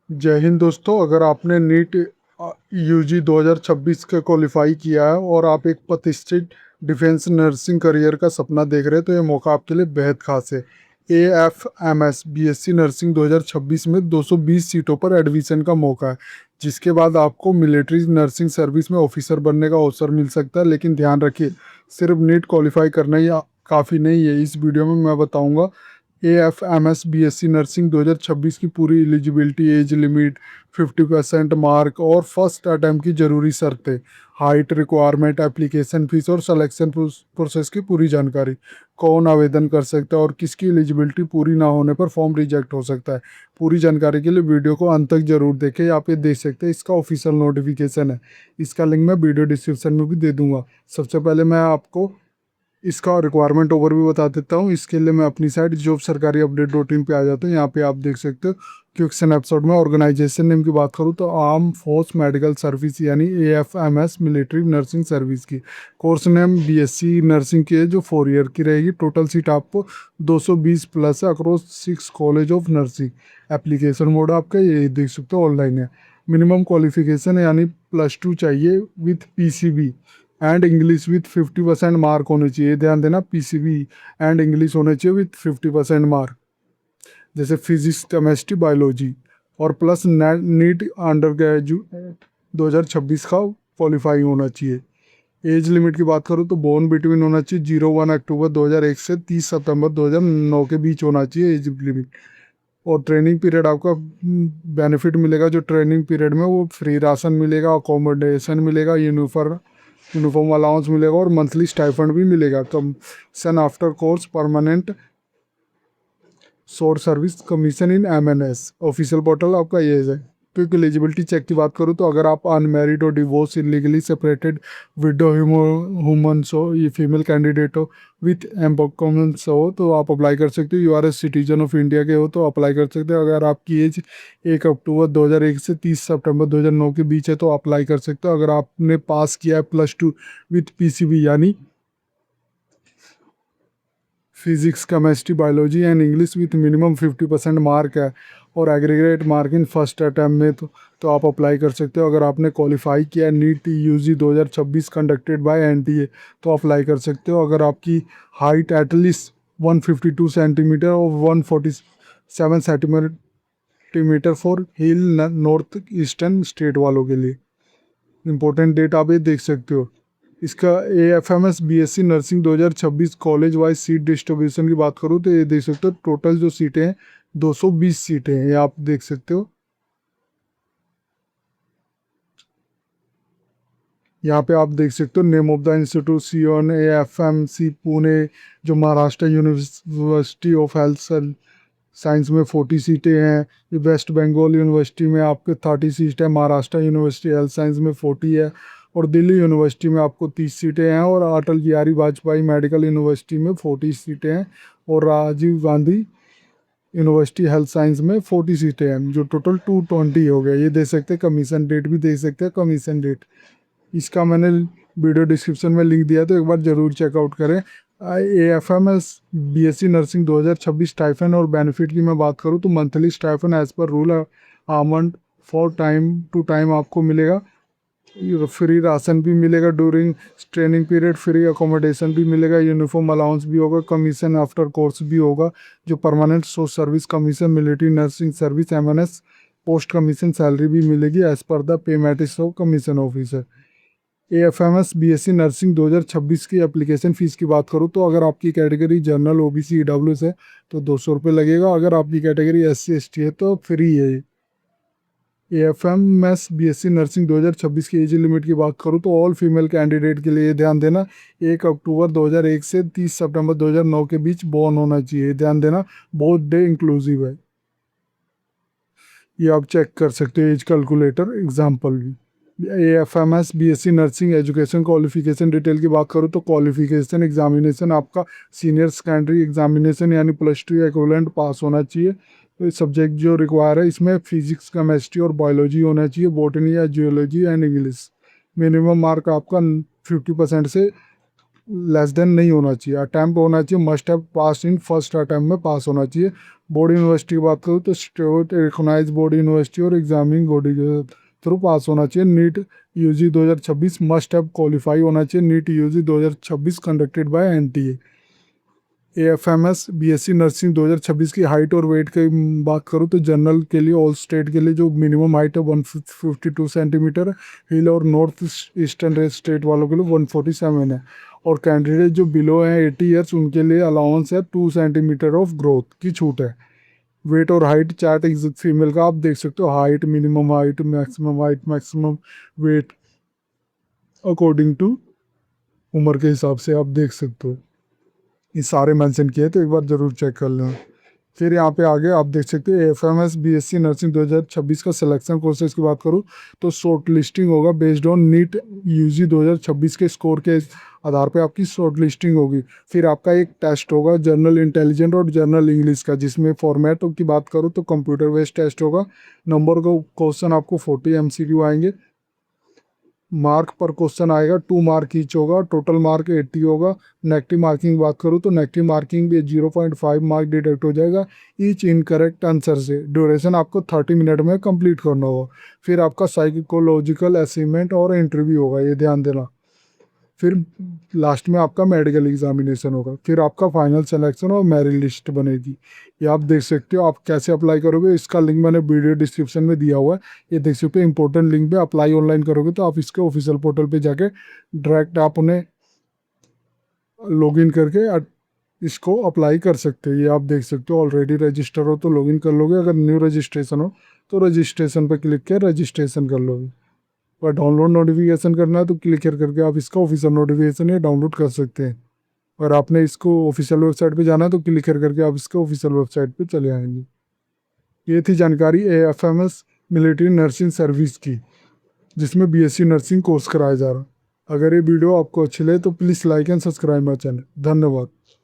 जय हिंद दोस्तों। अगर आपने नीट यूजी 2026 का क्वालिफाई किया है और आप एक प्रतिष्ठित डिफेंस नर्सिंग करियर का सपना देख रहे हैं तो ये मौका आपके लिए बेहद खास है। AFMS BSc नर्सिंग 2026 में 220 सीटों पर एडमिशन का मौका है, जिसके बाद आपको मिलिट्री नर्सिंग सर्विस में ऑफिसर बनने का अवसर मिल सकता है। लेकिन ध्यान रखिए, सिर्फ नीट क्वालिफाई करना ही काफ़ी नहीं है। इस वीडियो में मैं बताऊंगा AFMS BSc नर्सिंग 2026 की पूरी एलिजिबिलिटी, एज लिमिट, 50% मार्क और फर्स्ट अटैम्प्ट की ज़रूरी शर्तें, हाइट रिक्वायरमेंट, एप्लीकेशन फीस और सिलेक्शन प्रोसेस की पूरी जानकारी। कौन आवेदन कर सकता है और किसकी एलिजिबिलिटी पूरी ना होने पर फॉर्म रिजेक्ट हो सकता है। पूरी जानकारी के लिए वीडियो को अंत तक जरूर देखें। यहाँ पे देख सकते हैं इसका ऑफिशियल नोटिफिकेशन है। इसका लिंक मैं वीडियो डिस्क्रिप्शन में भी दे दूंगा। सबसे पहले मैं आपको इसका रिक्वायरमेंट ओवरव्यू बता देता हूँ। इसके लिए मैं अपनी साइट जॉब सरकारी अपडेट डॉट इन पे आ जाता हूँ। यहाँ पे आप देख सकते हो क्विक स्नैपशॉट में ऑर्गेनाइजेशन नेम की बात करूँ तो आर्म फोर्स मेडिकल सर्विस यानी AFMS मिलिट्री नर्सिंग सर्विस की। कोर्स नेम BSc नर्सिंग की है जो 4 ईयर की रहेगी। टोटल सीट आपको 220 प्लस है across 6 college of nursing. Application mode आपका ये देख सकते हो ऑनलाइन है। मिनिमम क्वालिफिकेशन यानी +2 चाहिए with PCB and English with 50% mark होने चाहिए। ध्यान देना, PCB एंड इंग्लिश होने चाहिए विथ 50% मार्क, जैसे फिजिक्स केमिस्ट्री बायोलॉजी। और प्लस नीट अंडर ग्रेजुएट 2026 का क्वालिफाई होना चाहिए। एज लिमिट की बात करूँ तो बोर्न बिटवीन होना चाहिए 01 अक्टूबर 2001 से 30 सितंबर 2009 के बीच होना चाहिए एज लिमिट। और ट्रेनिंग पीरियड आपका बेनिफिट मिलेगा जो ट्रेनिंग पीरियड में वो फ्री राशन मिलेगा, अकोमोडेशन मिलेगा, यूनिफॉर्म अलाउंस मिलेगा और मंथली स्टाइफंड भी मिलेगा। Commission after course permanent short service commission इन MNS ऑफिशियल पोर्टल आपका ये है। क्विक एलिजिबिलिटी चेक की बात करूँ तो अगर आप अनमेरिड हो, divorce, illegally separated, window, humans हो, ये फीमेल कैंडिडेट हो, विथ एम्पोकमेंट्स हो तो आप अप्लाई कर सकते हो। URS सिटीजन ऑफ इंडिया के हो तो अप्लाई कर सकते हो। अगर आपकी एज 1 अक्टूबर 2001 से 30 सितंबर 2009 के बीच है तो अप्लाई कर सकते हो। अगर आपने पास किया है +2 विथ PCB यानी physics chemistry biology and English with minimum 50% mark है और aggregate mark in first attempt में तो आप अप्लाई कर सकते हो। अगर आपने क्वालिफाई किया NEET UG 2026 conducted by NTA तो अप्लाई कर सकते हो। अगर आपकी हाइट एटलीस्ट 152 सेंटीमीटर और 147 centimetre for hill north eastern state वालों के लिए। इंपॉर्टेंट डेट आप ये देख सकते हो। इसका AFMS BSc nursing 2026 college wise seat distribution की बात करूँ तो ये देख सकते हो टोटल जो सीटें हैं 220 सीटें हैं, ये आप देख सकते हो। यहाँ पे आप देख सकते हो name of the institute Sion AFMC Pune, जो Maharashtra university of health science में 40 सीटें हैं। ये वेस्ट बंगाल यूनिवर्सिटी में आपके 30 सीट है, महाराष्ट्र यूनिवर्सिटी हेल्थ साइंस में 40 है और दिल्ली यूनिवर्सिटी में आपको 30 सीटें हैं और अटल बिहारी वाजपेयी मेडिकल यूनिवर्सिटी में 40 सीटें हैं और Rajiv Gandhi university health science में 40 सीटें हैं, जो टोटल 220 हो गया। ये दे सकते हैं, कमीशन डेट भी दे सकते हैं। कमीशन डेट इसका मैंने वीडियो डिस्क्रिप्शन में लिंक दिया तो एक बार ज़रूर चेकआउट करें। AFMS BSc नर्सिंग 2026 स्टाइफन और बेनिफिट की मैं बात करूँ तो monthly stipend as per rule amended for time to time आपको मिलेगा। फ्री राशन भी मिलेगा during training period, free accommodation भी मिलेगा, यूनिफॉर्म अलाउंस भी होगा, कमीशन आफ्टर कोर्स भी होगा जो permanent source service commission, military nursing service MNS post commission salary भी मिलेगी as per the pay matrix of commission officer. AFMS BSc nursing 2026 की एप्लीकेशन फ़ीस की बात करूँ तो अगर आपकी कैटेगरी जनरल OBC EWS है तो 200 रुपये लगेगा। अगर आपकी कैटेगरी SC ST है तो फ्री है। AFMS BSc नर्सिंग 2026 की एज लिमिट की बात करूँ तो ऑल फीमेल कैंडिडेट के लिए ध्यान देना 1 अक्टूबर 2001 से 30 सितंबर 2009 के बीच बॉर्न होना चाहिए। ध्यान देना, बोथ डे इंक्लूसिव है। ये आप चेक कर सकते हो एज कैलकुलेटर एग्जाम्पल भी। AFMS BSc nursing education qualification detail की बात करूँ तो क्वालिफिकेशन एग्जामिनेशन आपका सीनियर सेकेंडरी एग्जामिनेशन यानी +2 या इक्विवेलेंट पास होना चाहिए। तो सब्जेक्ट जो रिक्वायर है इसमें फिजिक्स केमिस्ट्री और बायोलॉजी होना चाहिए, बॉटनी या geology and English. Minimum mark आपका 50% से लेस देन नहीं होना चाहिए। अटैम्प्ट होना चाहिए must have pass in first attempt में पास होना चाहिए। बोर्ड यूनिवर्सिटी की बात करूँ तो स्टेट रिकॉग्नाइज बोर्ड यूनिवर्सिटी और एग्जामिंग बॉडी के थ्रू पास होना चाहिए। NEET UG 2026 must have qualify होना चाहिए। NEET UG 2026 conducted by NTA. AFMS BSc nursing 2026 की हाइट और वेट की बात करूँ तो जनरल के लिए ऑल स्टेट के लिए जो मिनिमम हाइट है 152 सेंटीमीटर, हिल और नॉर्थ ईस्टर्न स्टेट वालों के लिए 147 है। और कैंडिडेट जो बिलो हैं 80 ईयर्स उनके लिए अलाउंस है 2 सेंटीमीटर ऑफ ग्रोथ की छूट है। वेट और हाइट चार्ट फीमेल का आप देख सकते हो, height, minimum height, maximum weight according to उम्र के हिसाब से आप देख सकते हो। ये सारे मेंशन किए तो एक बार ज़रूर चेक कर लें। फिर यहाँ पे आगे आप देख सकते हैं एफएमएस बीएससी नर्सिंग 2026 का सिलेक्शन प्रोसेस की बात करूँ तो शॉर्ट लिस्टिंग होगा बेस्ड ऑन नीट यूजी 2026 के स्कोर के आधार पे आपकी शॉर्ट लिस्टिंग होगी। फिर आपका एक टेस्ट होगा जनरल इंटेलिजेंट और जनरल इंग्लिश का, जिसमें फॉर्मेट की बात करूँ तो कंप्यूटर बेस्ड टेस्ट होगा। नंबर को क्वेश्चन आपको 40 एमसीक्यू आएंगे। मार्क पर क्वेश्चन आएगा 2 मार्क ईच होगा। टोटल मार्क 80 होगा। नेगेटिव मार्किंग की बात करूँ तो नेगेटिव मार्किंग भी 0.5 मार्क डिडक्ट हो जाएगा ईच इनकरेक्ट आंसर से। ड्यूरेशन आपको 30 मिनट में कंप्लीट करना होगा। फिर आपका साइकोलॉजिकल असेसमेंट और इंटरव्यू होगा, ये ध्यान देना। फिर लास्ट में आपका मेडिकल एग्जामिनेशन होगा। फिर आपका फाइनल सिलेक्शन और मेरिट लिस्ट बनेगी। ये आप देख सकते हो। आप कैसे अप्लाई करोगे इसका लिंक मैंने वीडियो डिस्क्रिप्शन में दिया हुआ है, ये देख सकते हो। इंपॉर्टेंट लिंक पे अप्लाई ऑनलाइन करोगे तो आप इसके ऑफिशियल पोर्टल पे जाके डायरेक्ट आप उन्हें लॉगिन करके इसको अप्लाई कर सकते हो। ये आप देख सकते हो। ऑलरेडी रजिस्टर हो तो लॉगिन कर लोगे, अगर न्यू रजिस्ट्रेशन हो तो रजिस्ट्रेशन पर क्लिक कर रजिस्ट्रेशन कर लोगे। और डाउनलोड नोटिफिकेशन करना है तो क्लिक करके आप इसका ऑफिशियल नोटिफिकेशन ये डाउनलोड कर सकते हैं। और आपने इसको ऑफिशियल वेबसाइट पे जाना है तो क्लिक करके आप इसके ऑफिशियल वेबसाइट पे चले आएंगे। ये थी जानकारी एएफएमएस मिलिट्री नर्सिंग सर्विस की, जिसमें बीएससी नर्सिंग कोर्स कराया जा रहा है। अगर ये वीडियो आपको अच्छी लगे तो please like and subscribe my channel. धन्यवाद।